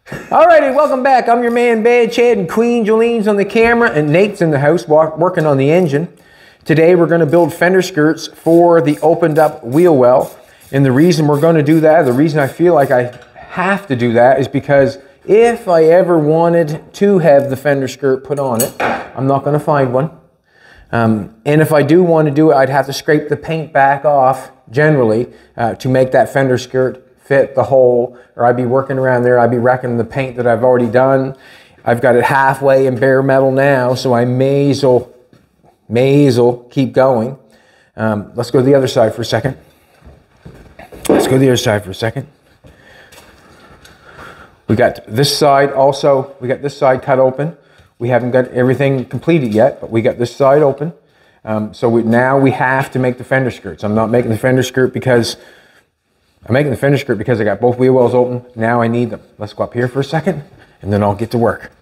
Alrighty, welcome back. I'm your man Bad Chad, and Queen Jolene's on the camera, and Nate's in the house working on the engine. Today we're going to build fender skirts for the opened up wheel well. And the reason we're going to do that, the reason I feel like I have to do that, is because if I ever wanted to have the fender skirt put on it, I'm not going to find one. And if I do want to do it, I'd have to scrape the paint back off generally to make that fender skirt fit the hole, or I'd be working around there, I'd be wrecking the paint that I've already done. I've got it halfway in bare metal now, so I may as well keep going. Let's go to the other side for a second. We got this side also, we got this side cut open. We haven't got everything completed yet, but we got this side open. So now we have to make the fender skirts. I'm not making the fender skirt because I got both wheel wells open. Now I need them. Let's go up here for a second, and then I'll get to work.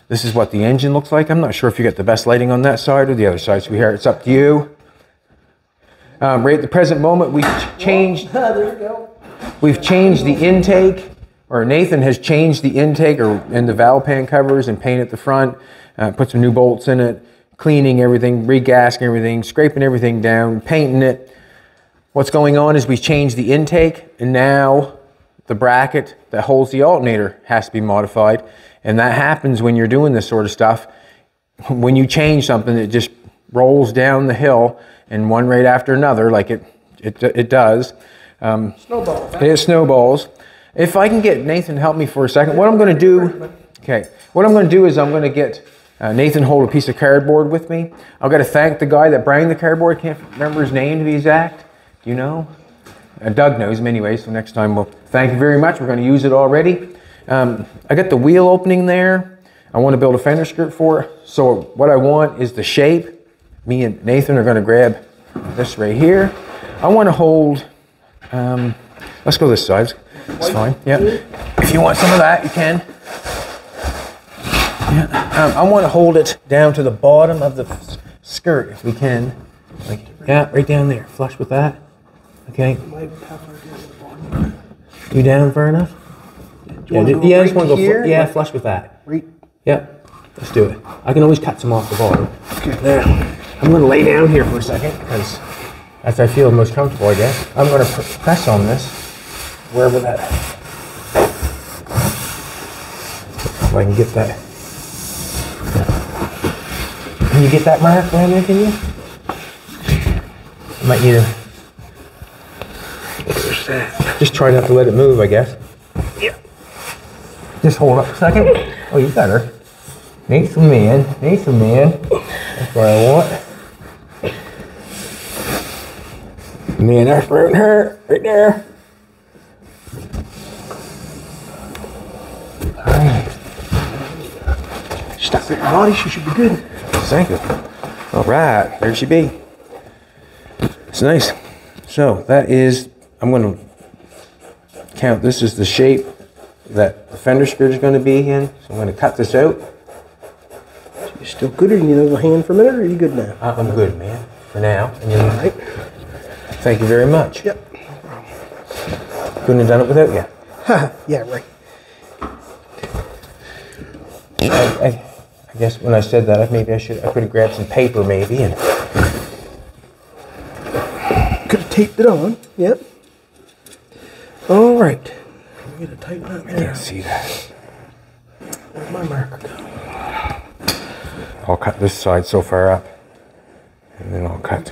This is what the engine looks like. I'm not sure if you got the best lighting on that side or the other side, so here, it's up to you. Right at the present moment, we've changed the intake, or Nathan has changed the intake and the valve pan covers and painted the front, put some new bolts in it, cleaning everything, regasking everything, scraping everything down, painting it. What's going on is we changed the intake, and now the bracket that holds the alternator has to be modified. And that happens when you're doing this sort of stuff. When you change something, it just rolls down the hill, and one right after another, like it does. Snowballs. It snowballs. If I can get Nathan to help me for a second, what I'm going to do, what I'm going to do is I'm going to get Nathan hold a piece of cardboard with me. I've got to thank the guy that brought the cardboard. I can't remember his name to be exact. Do you know? Doug knows him anyway, so next time we'll thank you very much. We're going to use it already. I got the wheel opening there. I want to build a fender skirt for it. So what I want is the shape. Me and Nathan are going to grab this right here. I want to hold, let's go this side. It's fine. Yeah. If you want some of that, you can. Yeah. I want to hold it down to the bottom of the skirt if we can. Like, yeah, right down there. Flush with that. Okay. You down far enough? Yeah, I just want to go. Yeah, flush with that. Right. Yep. Let's do it. I can always cut some off the bottom. Okay. There. I'm going to lay down here for a second because that's I feel most comfortable, I guess. I'm going to press on this wherever that. If I can get that. Can you get that mark down there? Can you? I might need to. Just try not to let it move, I guess. Yeah. Just hold up a second. Oh, you got her. Nate's the man. Nate's the man. That's what I want. Man, that's hurting her right there. All right. Stop at the body. She should be good. Thank you. All right, there she be. It's nice. So that is, I'm going to count, this is the shape that the fender skirt is going to be in. So I'm going to cut this out. So you're still good, or you need another hand for a minute, or are you good now? I'm good, man, for now. And you All right. Thank you very much. Yep. Couldn't have done it without you. Yeah, right. I guess when I said that, maybe I could have grabbed some paper maybe and Could have taped it on. Yep. All right. I'm going to tighten that I there. can't see that. Where's my marker go? I'll cut this side so far up, and then I'll cut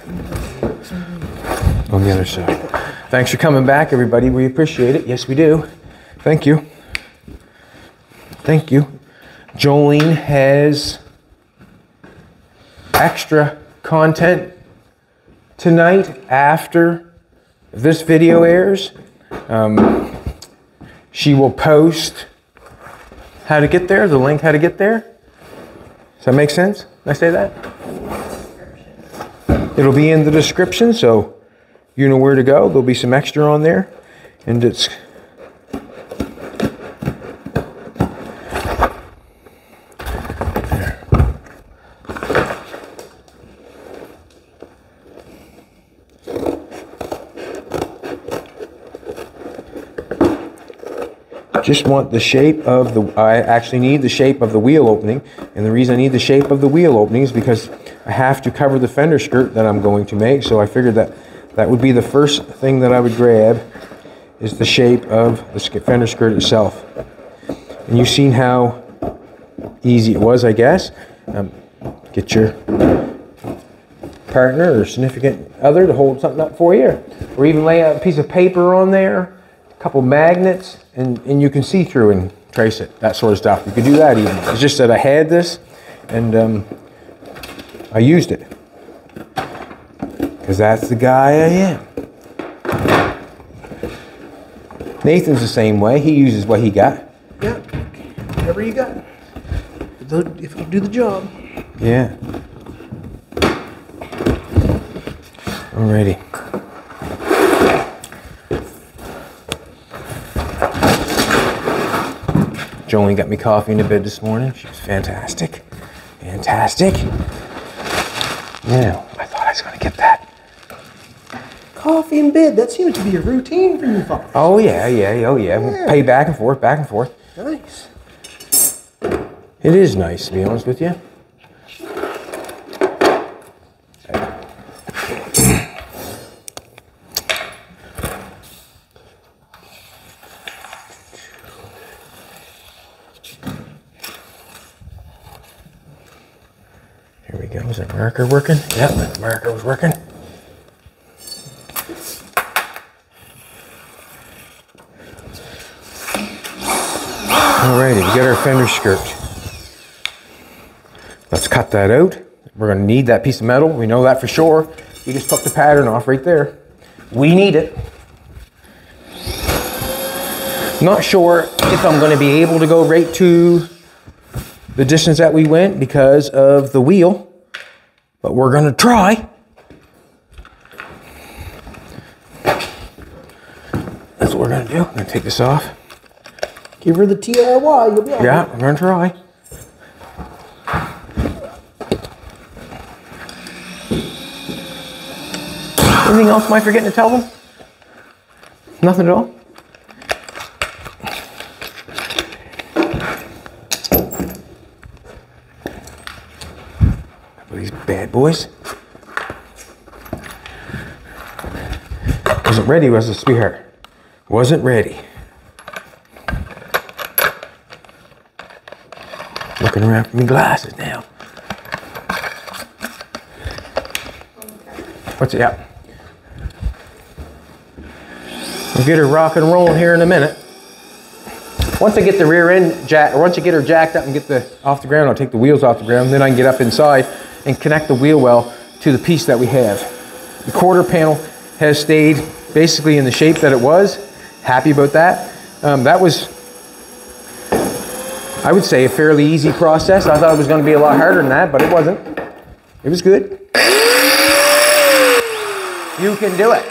on the other side. Thanks for coming back, everybody. We appreciate it. Yes, we do. Thank you. Thank you. Jolene has extra content tonight after this video airs. She will post how to get there, the link how to get there. Does that make sense? Did I say that? It'll be in the description, so you know where to go. There'll be some extra on there, and it's just want the shape of the, I actually need the shape of the wheel opening. And the reason I need the shape of the wheel opening is because I have to cover the fender skirt that I'm going to make. So I figured that that would be the first thing that I would grab, is the shape of the fender skirt itself. And you've seen how easy it was, I guess. Get your partner or significant other to hold something up for you, or even lay a piece of paper on there, a couple magnets, and you can see through and trace it, that sort of stuff. You could do that even. It's just that I had this and I used it because that's the guy I am. Nathan's the same way. He uses what he got. Yeah, whatever you got. If you do the job. Yeah. Alrighty. Jolene got me coffee in the bed this morning. She was fantastic. Fantastic. Now, I thought I was going to get that. Coffee in bed, that seems to be a routine for you folks. Oh, yeah. We'll pay back and forth, back and forth. Nice. It is nice, to be honest with you. Here we go. Is that marker working? Yep, that marker was working. Alrighty, we got our fender skirt. Let's cut that out. We're going to need that piece of metal. We know that for sure. We just took the pattern off right there. We need it. Not sure if I'm going to be able to go right to the distance that we went because of the wheel, but we're going to try. That's what we're going to do. I'm going to take this off. Give her the TRY, you'll be all right. Yeah, we're going to try. Anything else am I forgetting to tell them? Nothing at all? These bad boys. Wasn't ready, was it, sweetheart? Wasn't ready. Looking around for me glasses now. What's it? Yeah. We'll get her rock and rolling here in a minute. Once I get the rear end jack, or once I get her jacked up and get the off the ground, I'll take the wheels off the ground. Then I can get up inside and connect the wheel well to the piece that we have. The quarter panel has stayed basically in the shape that it was. Happy about that. That was, I would say, a fairly easy process. I thought it was going to be a lot harder than that, but it wasn't. It was good. You can do it.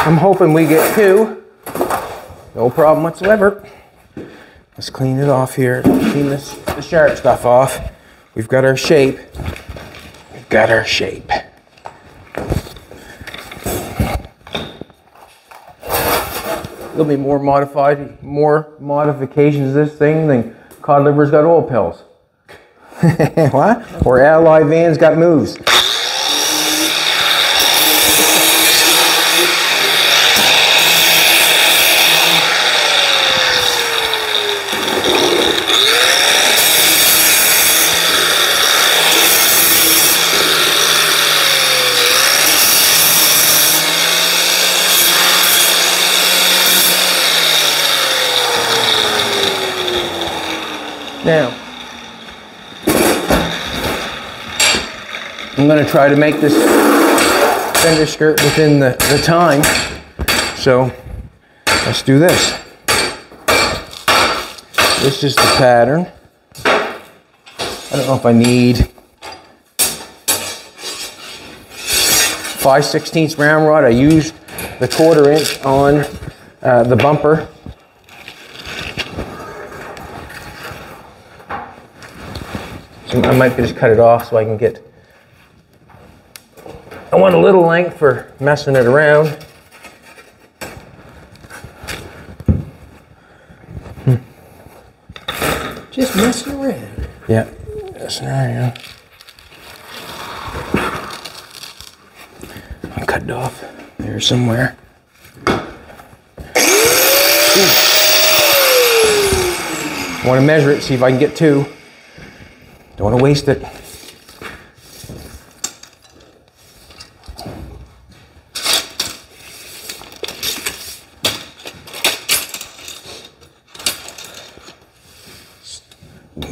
I'm hoping we get 2. No problem whatsoever. Let's clean it off here. Clean the sharp stuff off. We've got our shape. We've got our shape. There'll be more modifications of this thing than cod liver's got oil pills. What? Or Ally Van's got moves. Now, I'm going to try to make this fender skirt within the time. So, let's do this. This is the pattern. I don't know if I need 5/16 ramrod. I used the 1/4 inch on the bumper. I might just cut it off so I can get, I want a little length for messing it around. Just messing around. Yeah, messing around. I'll cut it off there somewhere. Ooh. I want to measure it, see if I can get 2. Don't want to waste it.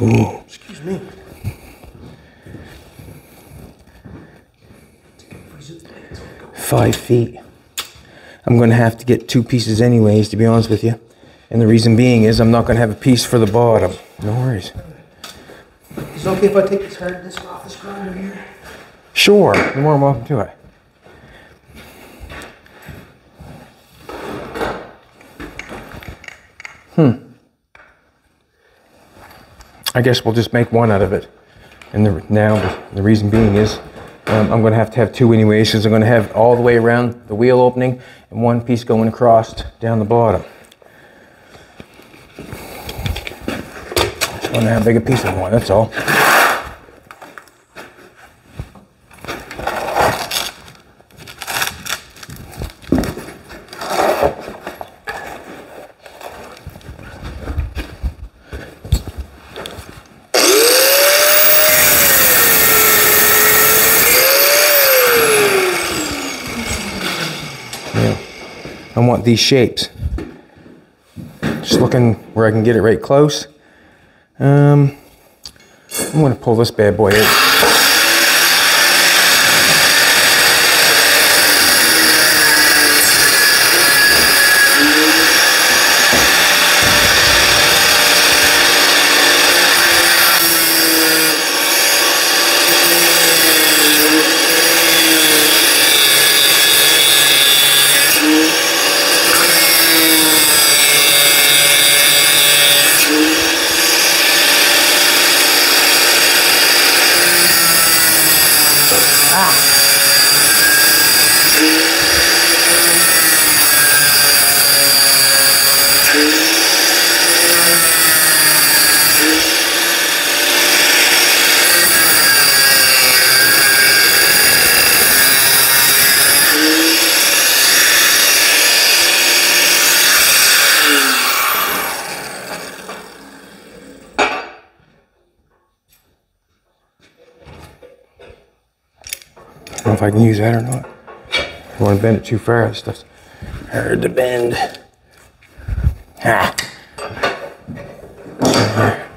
Ooh. Excuse me. 5 feet. I'm going to have to get 2 pieces anyways, to be honest with you. And the reason being is I'm not going to have a piece for the bottom. No worries. Is it okay if I take this hard disc off this grinder here? Sure, you're more than welcome to it. I guess we'll just make 1 out of it. And the reason being is I'm going to have 2 anyways, because I'm going to have all the way around the wheel opening and 1 piece going across down the bottom. I don't know how big a piece I want, that's all. Yeah. I want these shapes. Just looking where I can get it right close. I'm going to pull this bad boy out. I don't know if I can use that or not. I don't want to bend it too far. This stuff's hard to bend. Ha! There.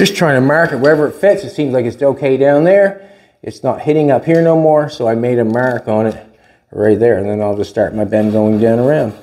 Just trying to mark it wherever it fits. It seems like it's okay down there. It's not hitting up here no more, so I made a mark on it right there, and then I'll just start my bend going down around.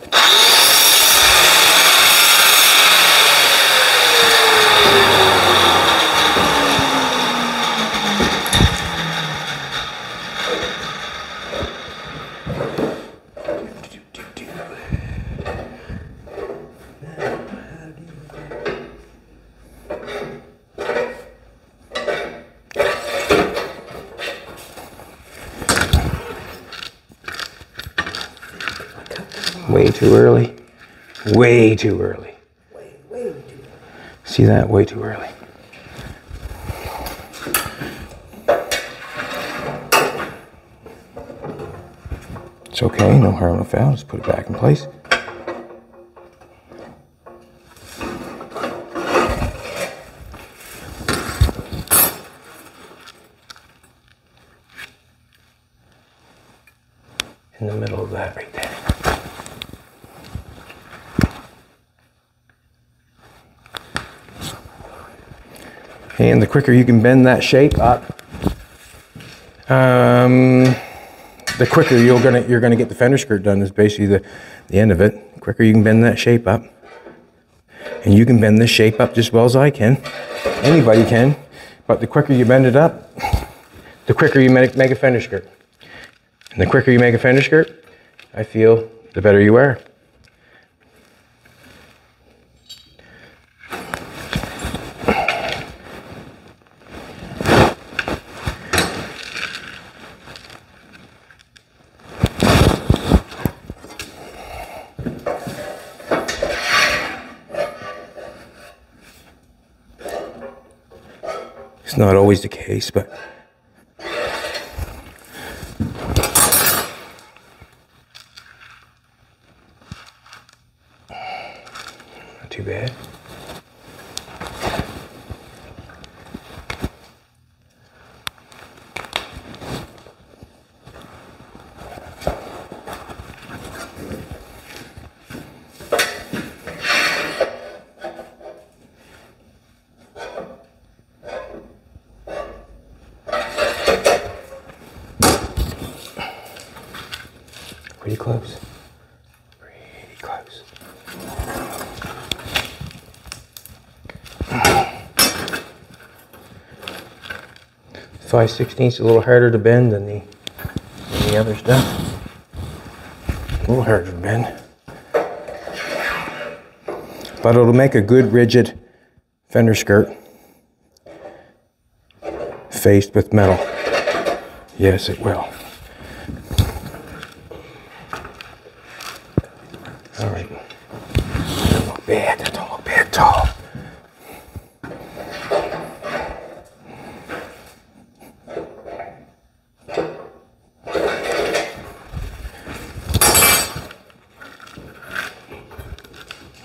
Way too early. Way too early. Way too early. See that? Way too early. It's okay, no harm, no foul. Just put it back in place. In the middle of that right there. And the quicker you can bend that shape up, the quicker you're gonna get the fender skirt done. Is basically the end of it. The quicker you can bend that shape up, and you can bend this shape up just as well as I can. Anybody can, but the quicker you bend it up, the quicker you make a fender skirt. And the quicker you make a fender skirt, I feel the better you are. It's not always the case, but not too bad. Pretty close. Pretty close. 5/16's a little harder to bend than the other stuff. A little harder to bend. But it'll make a good rigid fender skirt faced with metal. Yes, it will. All right. That don't look bad. That don't look bad at all.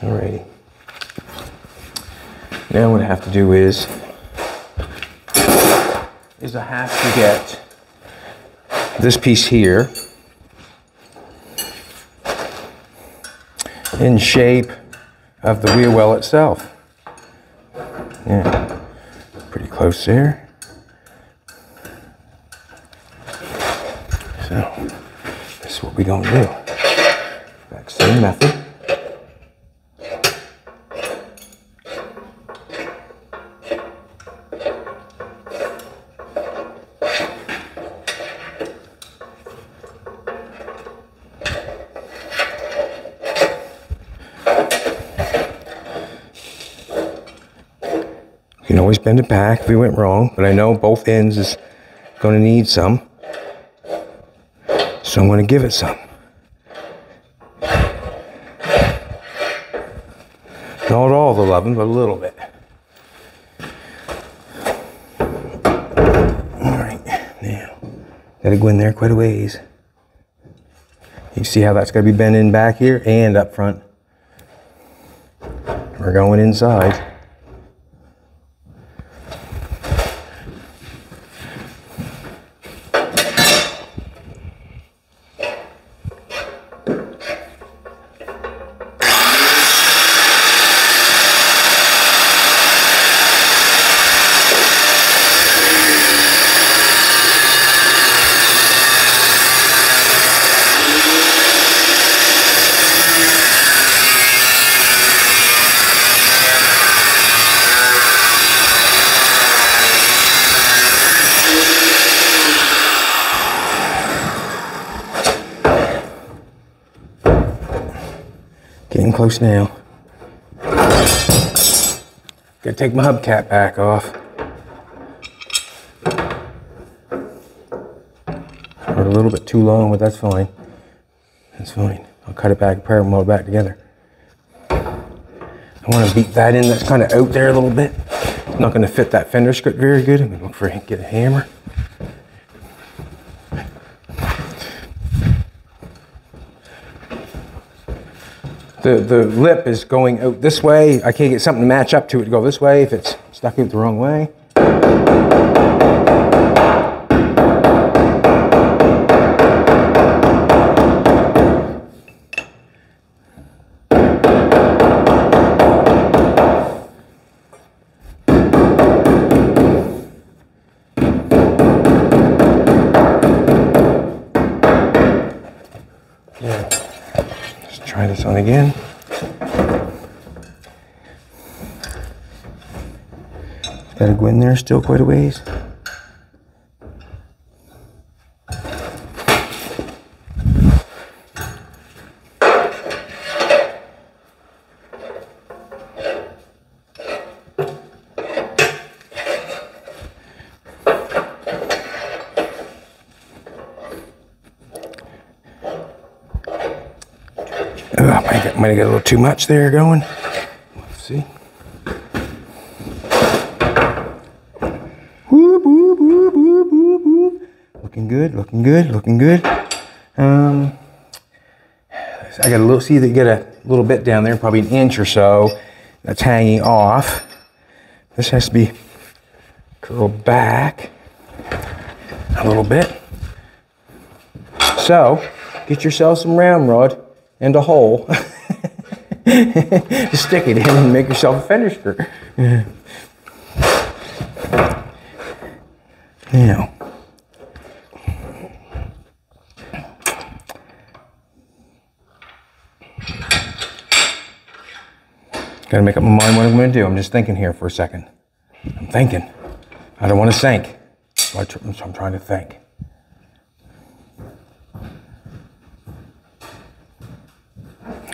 Alrighty. Now what I have to do is I have to get this piece here in shape of the wheel well itself. Yeah, pretty close there. So this is what we're gonna do. Back same method. You can always bend it back if we went wrong, but I know both ends is going to need some, so I'm going to give it some. Not all the loving, but a little bit. Alright, now, gotta go in there quite a ways. You see how that's going to be bent in back here and up front. We're going inside. Getting close now. Gotta take my hubcap back off. Or a little bit too long, but that's fine. That's fine. I'll cut it back, pair them all back together. I want to beat that in. That's kind of out there a little bit. It's not going to fit that fender skirt very good. I'm going to look for get a hammer. The lip is going out this way. I can't get something to match up to it to go this way if it's stuck out the wrong way. Try this on again. Got to go in there still quite a ways. Might have got a little too much there going. Let's see. Whoop, whoop, whoop, whoop, whoop, whoop. Looking good, looking good, looking good. I got a little, see that you get a little bit down there, probably an inch or so, that's hanging off. This has to be curled back a little bit. So, get yourself some round rod and a hole. Just stick it in and make yourself a fender skirt. Now, gotta make up my mind what I'm gonna do. I'm just thinking here for a second. I'm thinking. I don't want to sink, so I'm trying to think.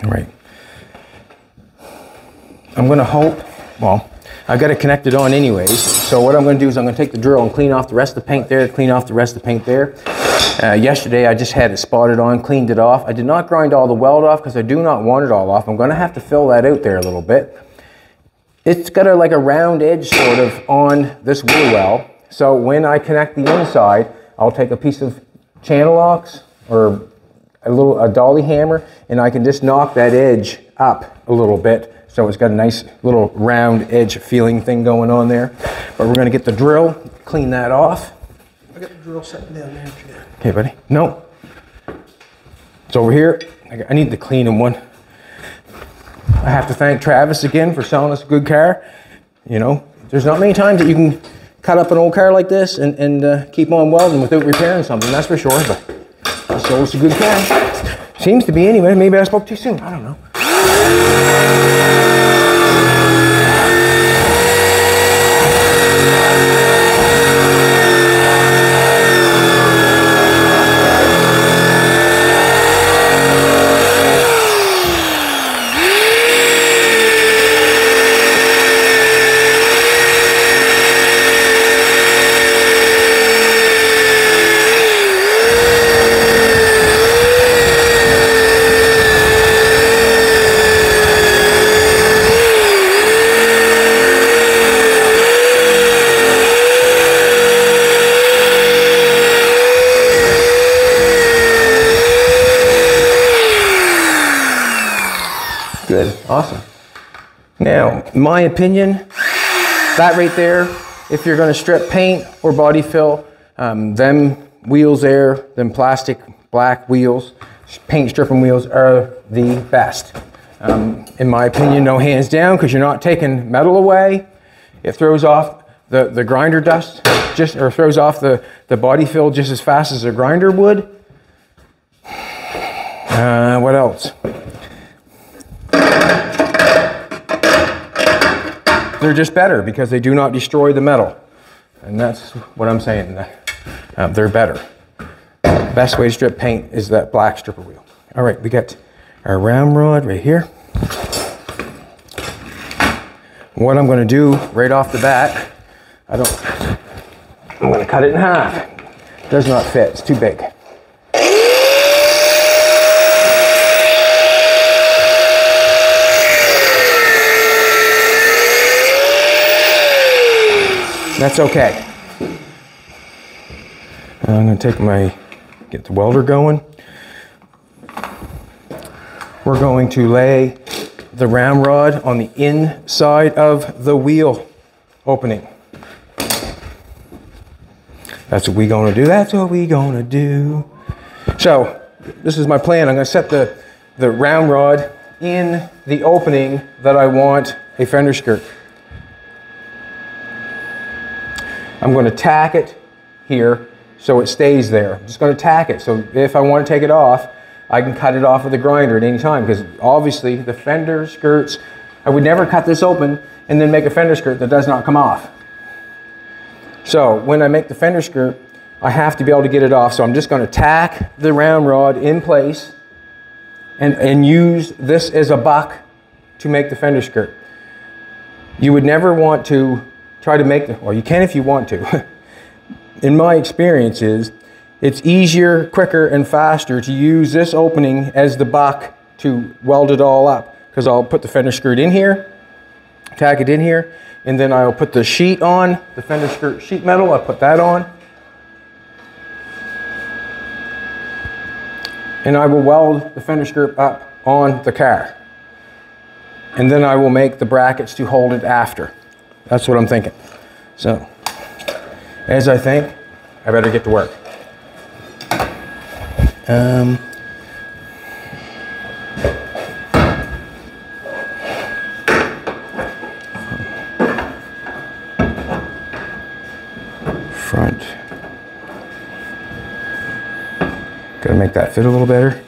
All right. I'm going to hope, well, I've got it connected on anyways, so what I'm going to do is I'm going to take the drill and clean off the rest of the paint there, clean off the rest of the paint there. Yesterday I just had it spotted on, cleaned it off. I did not grind all the weld off because I do not want it all off. I'm going to have to fill that out there a little bit. It's got like a round edge sort of on this wheel well, so when I connect the inside, I'll take a piece of channel locks or a dolly hammer, and I can just knock that edge up a little bit. So it's got a nice little round edge feeling thing going on there. But we're going to get the drill, clean that off. I got the drill sitting down there. Okay, buddy. No. It's over here. I need the cleaning one. I have to thank Travis again for selling us a good car. You know, there's not many times that you can cut up an old car like this and keep on welding without repairing something, that's for sure. But he sold us a good car. Seems to be anyway. Maybe I spoke too soon. I don't know. Good, awesome. Now, my opinion, that right there, if you're going to strip paint or body fill, them wheels there, them plastic black wheels, paint stripping wheels are the best. In my opinion, no hands down, because you're not taking metal away. It throws off the grinder dust, or throws off the body fill just as fast as a grinder would. What else? They're just better because they do not destroy the metal. And that's what I'm saying. They're better. Best way to strip paint is that black stripper wheel. All right, we got our round rod right here. What I'm going to do right off the bat, I'm going to cut it in half. It does not fit, it's too big. That's okay. I'm going to get the welder going. We're going to lay the round rod on the inside of the wheel opening. That's what we're going to do. That's what we're going to do. So this is my plan. I'm going to set the round rod in the opening that I want a fender skirt. I'm going to tack it here so it stays there. I'm just going to tack it. So if I want to take it off, I can cut it off with a grinder at any time, because obviously the fender skirts, I would never cut this open and then make a fender skirt that does not come off. So when I make the fender skirt, I have to be able to get it off. So I'm just going to tack the round rod in place and use this as a buck to make the fender skirt. You would never want to try to make well, you can if you want to. In my experience it's easier, quicker, and faster to use this opening as the buck to weld it all up, because I'll put the fender skirt in here, tack it in here, and then I'll put the sheet on, the fender skirt sheet metal, I'll put that on. And I will weld the fender skirt up on the car. And then I will make the brackets to hold it after. That's what I'm thinking. So, as I think, I better get to work. Front. Gotta make that fit a little better.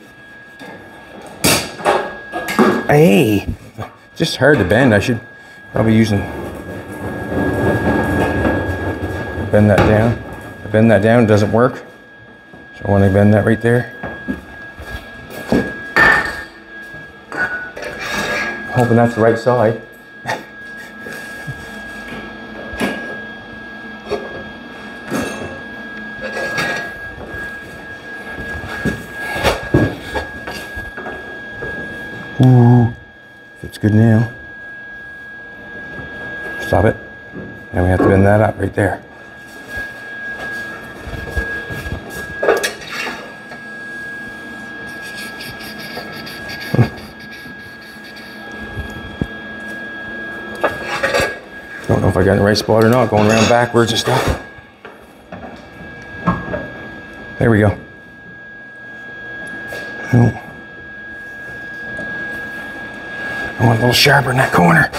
Hey, just hard to bend. I should probably bend that down. If I bend that down, it doesn't work. So I want to bend that right there. Hoping that's the right side. Ooh, fits good now. Stop it. Now we have to bend that up right there. Don't know if I got in the right spot or not, going around backwards and stuff. There we go. Oh. I want a little sharper in that corner.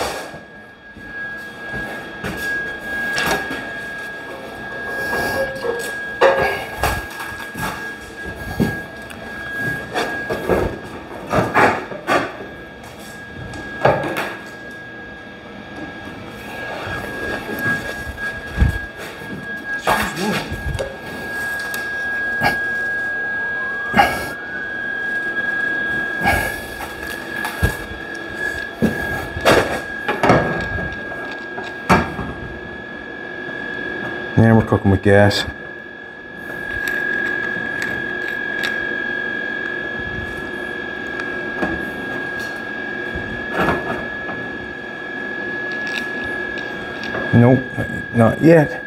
And we're cooking with gas. Nope, not yet.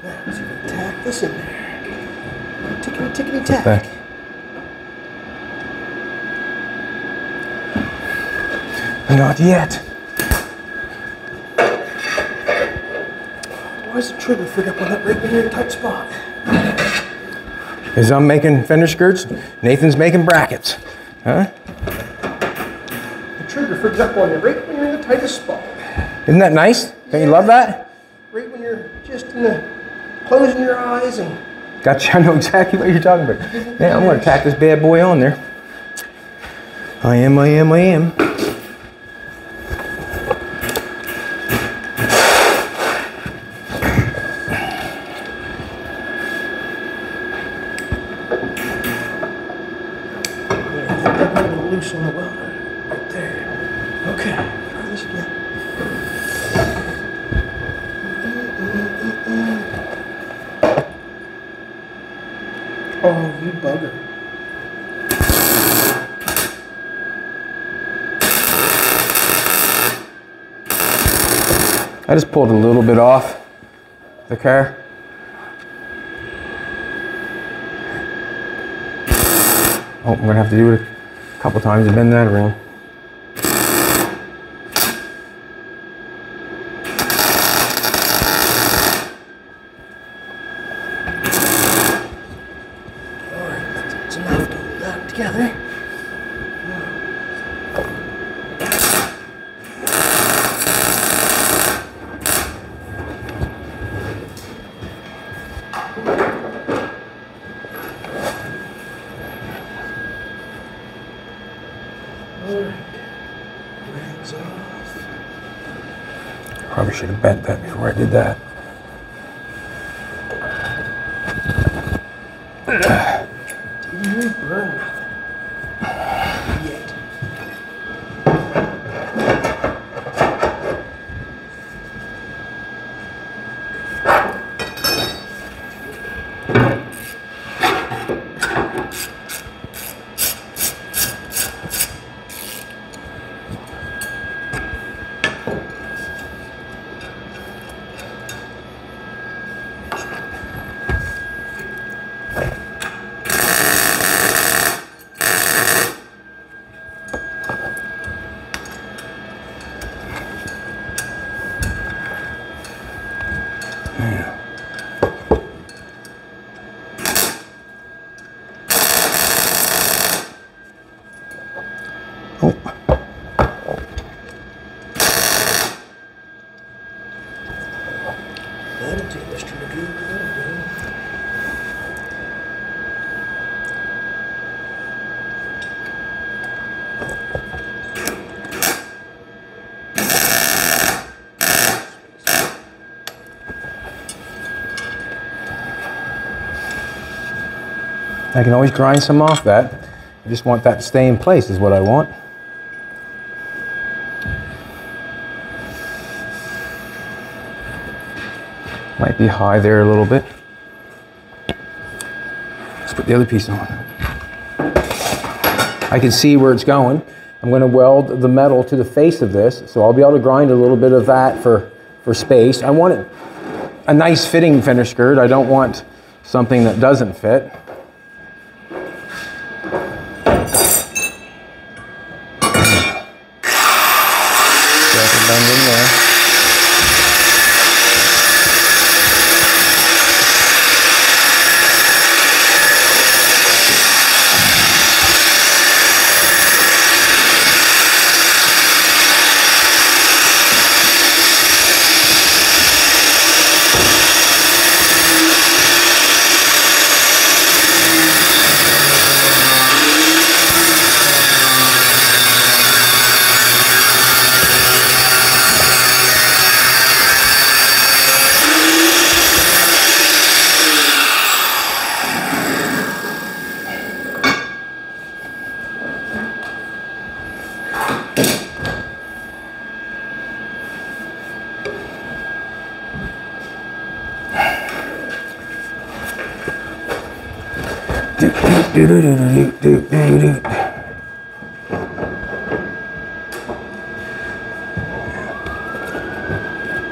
Let's see if we can tack this in there. Tickety, tickety, tack. Back. Not yet. Why is the trigger fit up on that right when you're in a tight spot? As I'm making fender skirts, Nathan's making brackets. Huh? The trigger fits up on you right when you're in the tightest spot. Isn't that nice? Don't you love that? Right when you're just in the closing your eyes and. Gotcha, I know exactly what you're talking about. Yeah, I'm gonna tack this bad boy on there. I am. Loose on the welder right there. Okay, try this again. Oh, you bugger. I just pulled a little bit off the car. Oh, I'm gonna have to do it a couple times to bend that around. Alright, that's enough to hold that together. Probably should have bent that before I did that. Didn't really burn nothing yet. Oh. That'll take us to the good. I can always grind some off that. I just want that to stay in place is what I want. Might be high there a little bit. Let's put the other piece on. I can see where it's going. I'm going to weld the metal to the face of this, so I'll be able to grind a little bit of that for space. I want it a nice fitting fender skirt. I don't want something that doesn't fit. Bend in there.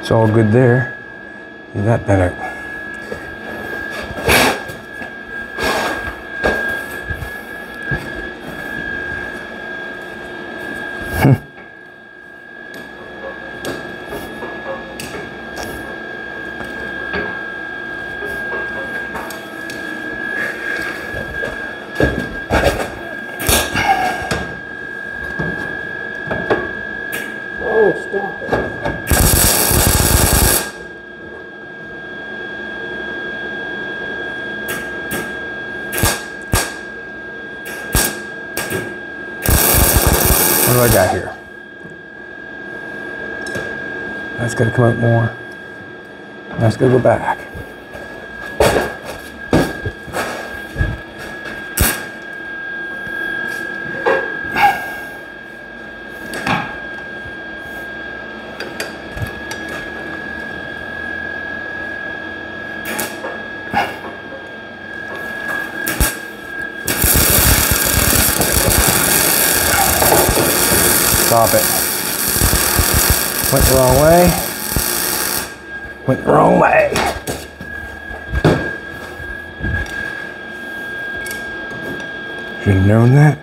It's all good there. Leave that bent out. Oh, stop it. What do I got here? That's going to come out more. That's going to go back. Stop it. Went the wrong way. Went the wrong way. Should have known that.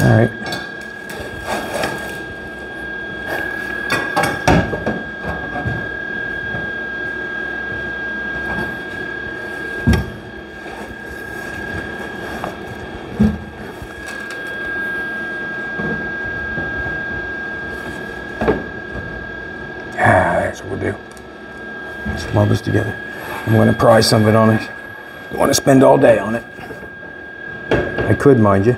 All right. That's what we'll do. Let's lump this together. I'm going to pry some of it on it. I want to spend all day on it. I could, mind you.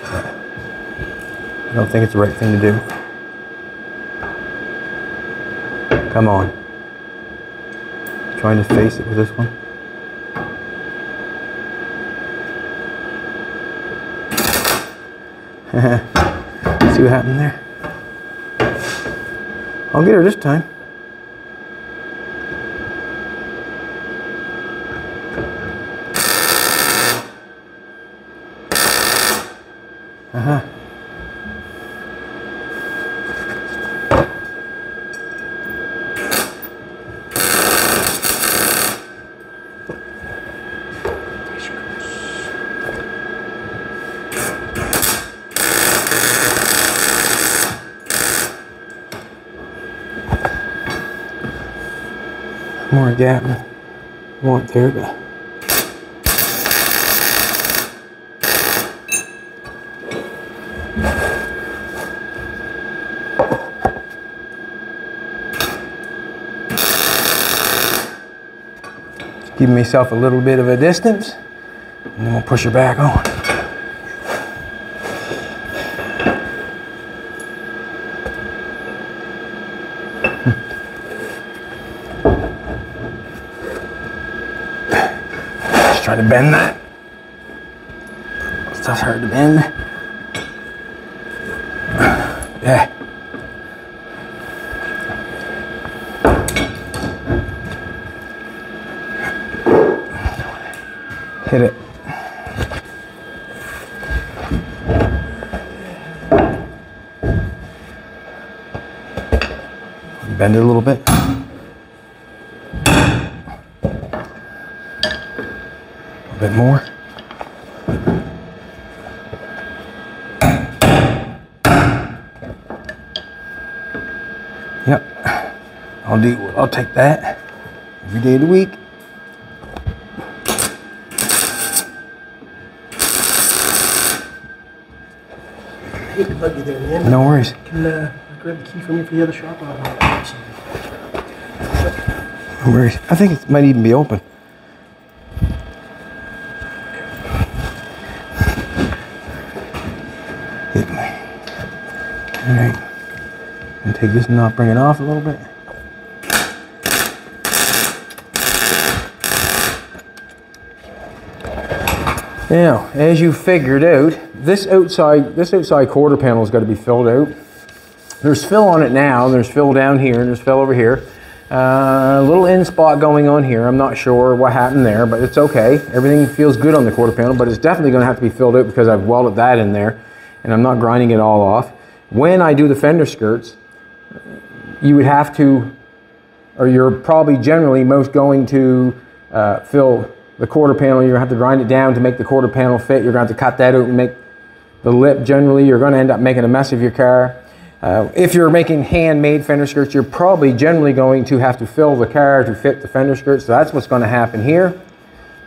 I don't think it's the right thing to do. Come on. Trying to face it with this one. See what happened there? I'll get her this time. More gap than I want there, but just give myself a little bit of a distance, and then we'll push her back on. Try to bend that. Stuff's hard to bend. Yeah. Hit it. Bend it a little bit. A bit more. Yep. I'll take that every day of the week. I hate to bug you there, man. No worries. Can I grab the key from you for the other shop? No worries. I think it might even be open. Alright, and take this knot, bring it off a little bit. Now, as you figured out, this outside quarter panel has got to be filled out. There's fill on it now, and there's fill down here, and there's fill over here. A little in spot going on here. I'm not sure what happened there, but it's okay. Everything feels good on the quarter panel, but it's definitely going to have to be filled out because I've welded that in there, and I'm not grinding it all off. When I do the fender skirts, you would have to, or you're probably generally most going to fill the quarter panel. You're going to have to grind it down to make the quarter panel fit. You're going to have to cut that out and make the lip. Generally, you're going to end up making a mess of your car. If you're making handmade fender skirts, you're probably generally going to have to fill the car to fit the fender skirts. So that's what's going to happen here.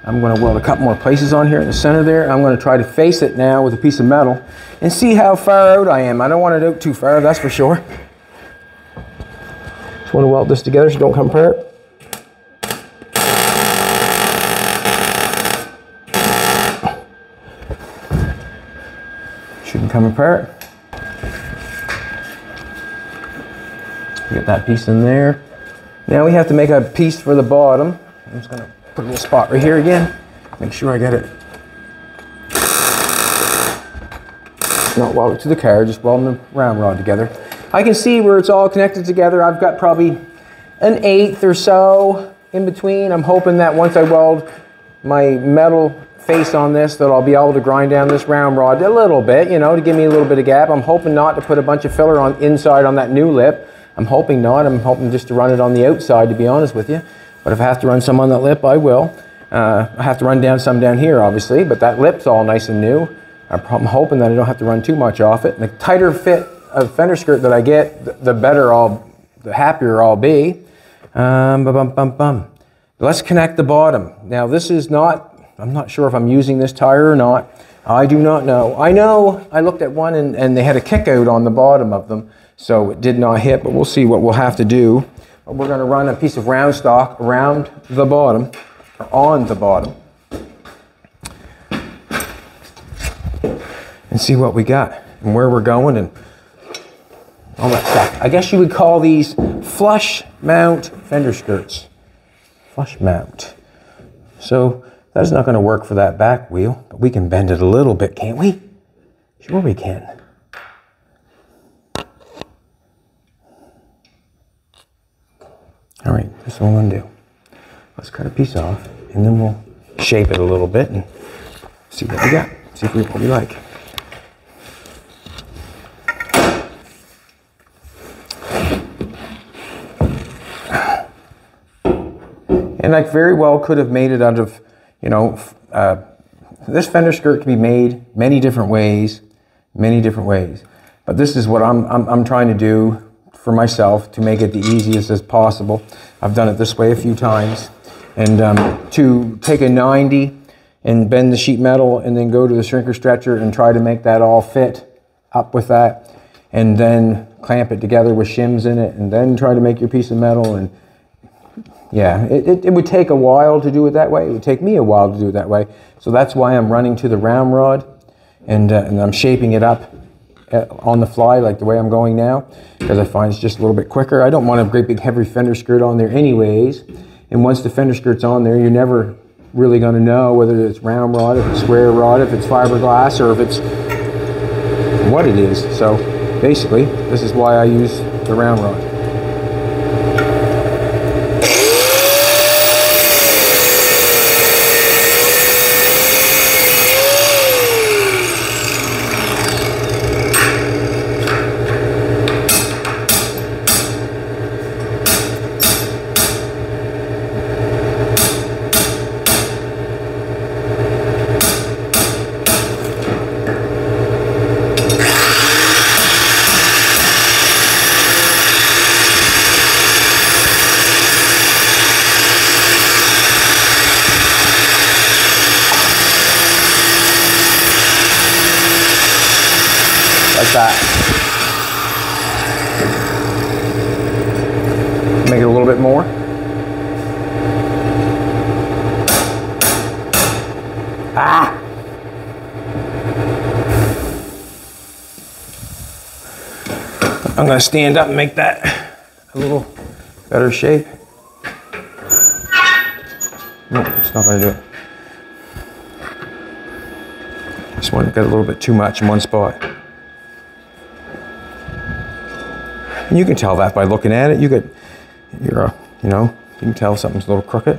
I'm going to weld a couple more places on here in the center there. I'm going to try to face it now with a piece of metal and see how far out I am. I don't want it out too far, that's for sure. Just want to weld this together so don't come apart. Shouldn't come apart. Get that piece in there. Now we have to make a piece for the bottom. I'm just going to put a little spot right here again. Make sure I get it. Not weld it to the car, just welding the round rod together. I can see where it's all connected together. I've got probably an 1/8 or so in between. I'm hoping that once I weld my metal face on this, that I'll be able to grind down this round rod a little bit, you know, to give me a little bit of gap. I'm hoping not to put a bunch of filler on inside on that new lip. I'm hoping not. I'm hoping just to run it on the outside, to be honest with you. But if I have to run some on that lip, I will. I have to run down some down here, obviously, but that lip's all nice and new. I'm hoping that I don't have to run too much off it. And the tighter fit of fender skirt that I get, the happier I'll be. Let's connect the bottom. Now this is not, I'm not sure if I'm using this tire or not. I do not know. I know I looked at one and they had a kick out on the bottom of them, so it did not hit, but we'll see what we'll have to do. But we're gonna run a piece of round stock around the bottom, or on the bottom, and see what we got and where we're going and all that stuff. I guess you would call these flush mount fender skirts. Flush mount. So that's not going to work for that back wheel, but we can bend it a little bit, can't we? Sure we can. All right, that's what I'm going to do. Let's cut a piece off, and then we'll shape it a little bit and see what we got. See what we like. And I very well could have made it out of, you know, this fender skirt can be made many different ways. But this is what I'm trying to do for myself to make it the easiest as possible. I've done it this way a few times. And to take a 90 and bend the sheet metal and then go to the shrinker stretcher and try to make that all fit up with that. And then clamp it together with shims in it and then try to make your piece of metal. And yeah, it would take a while to do it that way. It would take me a while to do it that way. So that's why I'm running to the round rod and I'm shaping it up on the fly like the way I'm going now, because I find it's just a little bit quicker. I don't want a great big heavy fender skirt on there anyways. And once the fender skirt's on there, you're never really going to know whether it's round rod, if it's square rod, if it's fiberglass, or if it's what it is. So basically, this is why I use the round rod. Like that. Make it a little bit more. Ah! I'm going to stand up and make that a little better shape. No, it's not going to do it. This one got a little bit too much in one spot. And you can tell that by looking at it. You can tell something's a little crooked.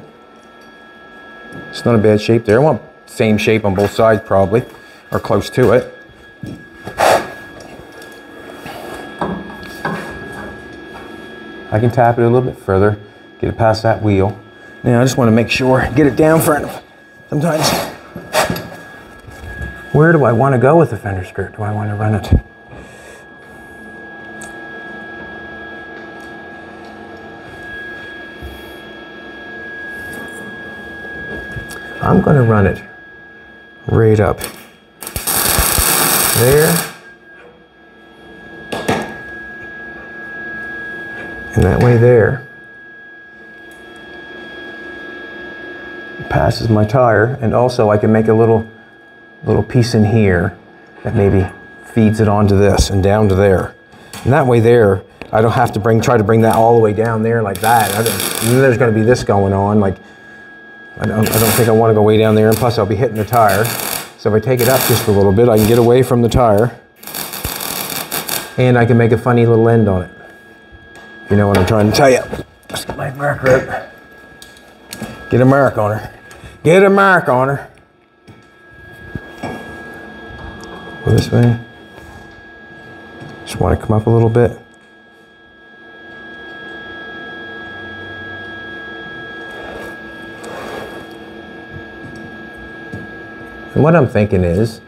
It's not a bad shape there. I want the same shape on both sides probably, or close to it. I can tap it a little bit further, get it past that wheel. Now I just want to make sure, get it down front. Sometimes, where do I want to go with the fender skirt? Do I want to run it? I'm going to run it right up there, and that way there passes my tire, and also I can make a little piece in here that maybe feeds it onto this and down to there, and that way there I don't have to try to bring that all the way down there like that. There's going to be this going on, like I don't think I want to go way down there, and plus I'll be hitting the tire. So if I take it up just a little bit, I can get away from the tire. And I can make a funny little end on it. If you know what I'm trying to tell you. Let's get my marker out. Get a mark on her. Get a mark on her. Go this way. Just want to come up a little bit. And what I'm thinking is,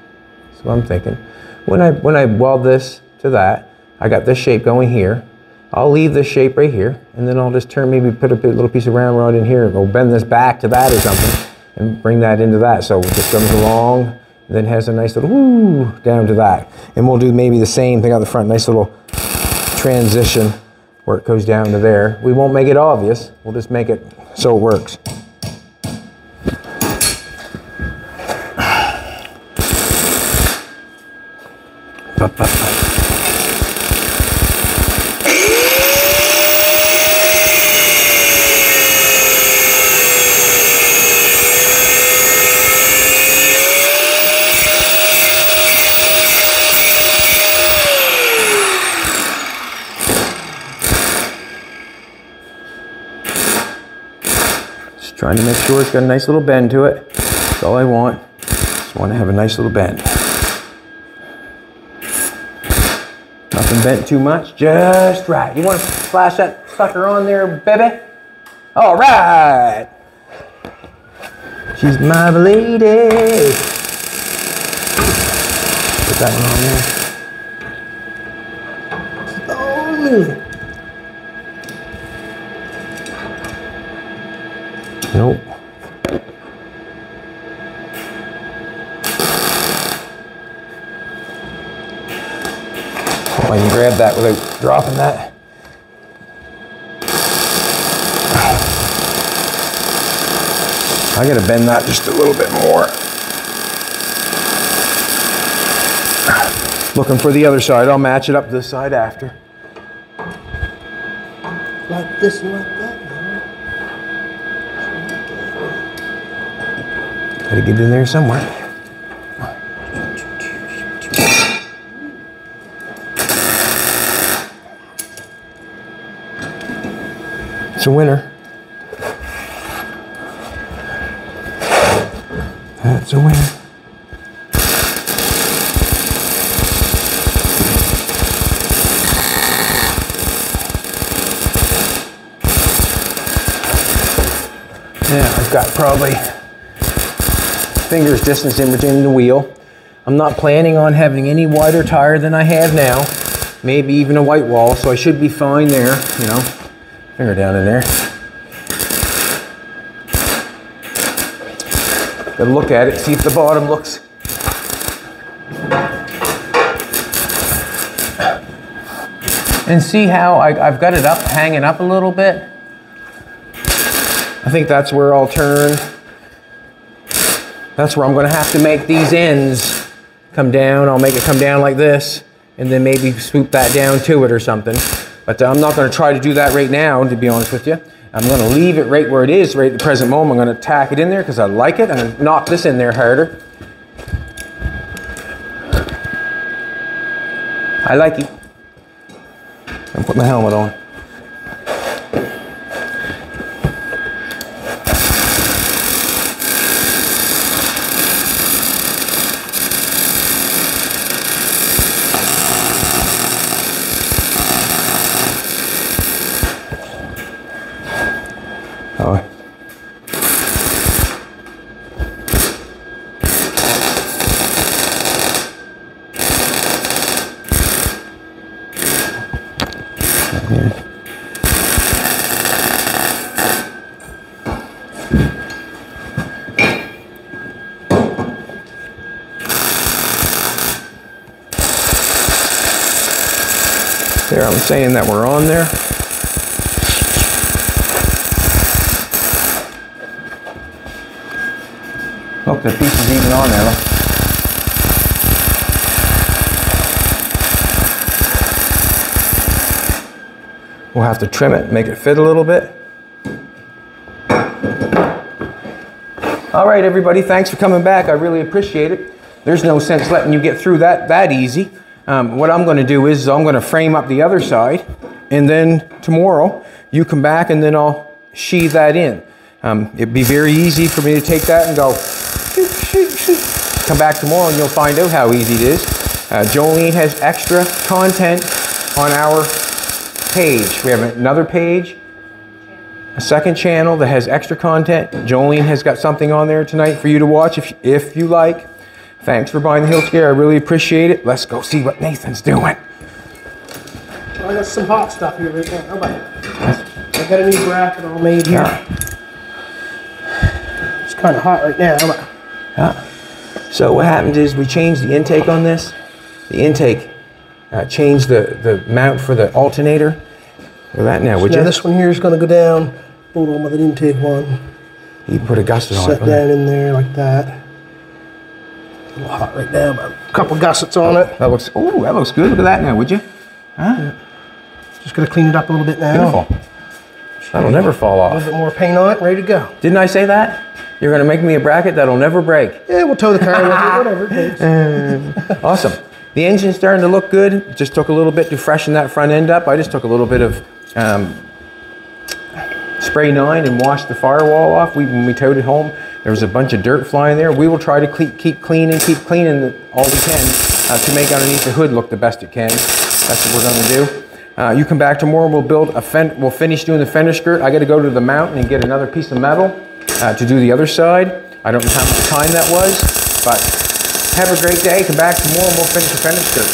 when I weld this to that, I got this shape going here. I'll leave this shape right here, and then I'll just turn, maybe put a little piece of round rod in here, or bend this back to that or something, and bring that into that. So it just comes along, and then has a nice little woo down to that. And we'll do maybe the same thing out the front, nice little transition where it goes down to there. We won't make it obvious, we'll just make it so it works. Just trying to make sure it's got a nice little bend to it. That's all I want. Just want to have a nice little bend. Nothing bent too much, just right. You want to flash that sucker on there, baby? All right. She's my lady. Put that one on there. Slowly. Nope. I can grab that without dropping that. I gotta bend that just a little bit more. Looking for the other side. I'll match it up to this side after. Like this and like that. Gotta get in there somewhere. It's a winner. That's a winner. Yeah, I've got probably fingers distance in between the wheel. I'm not planning on having any wider tire than I have now. Maybe even a white wall, so I should be fine there, you know. Finger down in there. Gotta look at it, see if the bottom looks. And see how I've got it up, hanging up a little bit. I think that's where I'll turn. That's where I'm gonna have to make these ends come down. I'll make it come down like this, and then maybe swoop that down to it or something. But I'm not going to try to do that right now, to be honest with you. I'm going to leave it right where it is, right at the present moment. I'm going to tack it in there because I like it. I'm going to knock this in there harder. I like it. I'm putting my helmet on. Oh. There, I'm saying that we're on there. Look, the piece is even on there. Look. We'll have to trim it, make it fit a little bit. All right, everybody, thanks for coming back. I really appreciate it. There's no sense letting you get through that easy. what I'm going to do is I'm going to frame up the other side, and then tomorrow you come back and then I'll sheathe that in. It'd be very easy for me to take that and go shoot, shoot, shoot. Come back tomorrow and you'll find out how easy it is. Jolene has extra content on our page. We have another page, a second channel that has extra content. Jolene has got something on there tonight for you to watch if you like. Thanks for buying the Hiltz gear. I really appreciate it. Let's go see what Nathan's doing. I got some hot stuff here right now. How about it? I got a new bracket all made here. Yeah. It's kind of hot right now. How about it? Yeah. So what happened is we changed the intake on this. The intake changed the mount for the alternator. Look at that now, would you? Now this one here is going to go down. Hold on with an intake one. You put a gusset on it. Set down in there like that. A little hot right now, but a couple gussets on it. That looks, oh, that looks good. Look at that now, would you? Huh? Yeah. Just going to clean it up a little bit now. Beautiful. That'll never fall off. A little bit more paint on it, ready to go. Didn't I say that? You're going to make me a bracket that'll never break. Yeah, we'll tow the car with it, whatever it takes. Awesome. The engine's starting to look good. It just took a little bit to freshen that front end up. I just took a little bit of spray 9 and washed the firewall off. When we towed it home, there was a bunch of dirt flying there. We will try to keep cleaning all we can to make underneath the hood look the best it can. That's what we're going to do. You come back tomorrow, we'll finish doing the fender skirt. I got to go to the mountain and get another piece of metal to do the other side. I don't know how much time that was, but have a great day. Come back tomorrow and we'll finish the fender skirt.